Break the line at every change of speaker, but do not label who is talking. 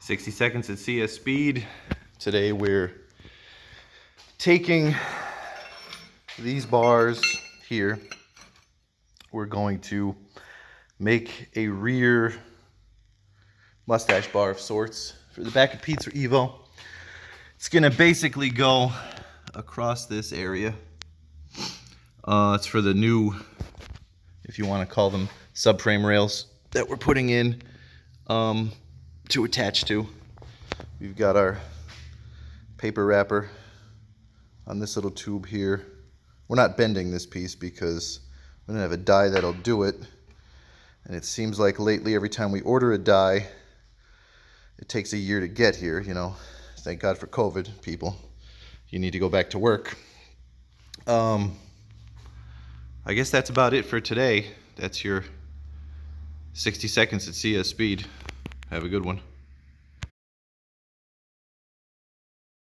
60 seconds at CS speed. Today we're taking these bars here. We're going to make a rear mustache bar of sorts for the back of Pizza Evo. It's gonna basically go across this area. It's for the new, if you want to call them, subframe rails that we're putting in to attach to. We've got our paper wrapper on this little tube here. We're not bending this piece because we don't have a die that'll do it. And it seems like lately every time we order a die, it takes a year to get here, you know. Thank God for COVID, people. You need to go back to work. I guess that's about it for today. That's your 60 seconds at CS speed. Have a good one.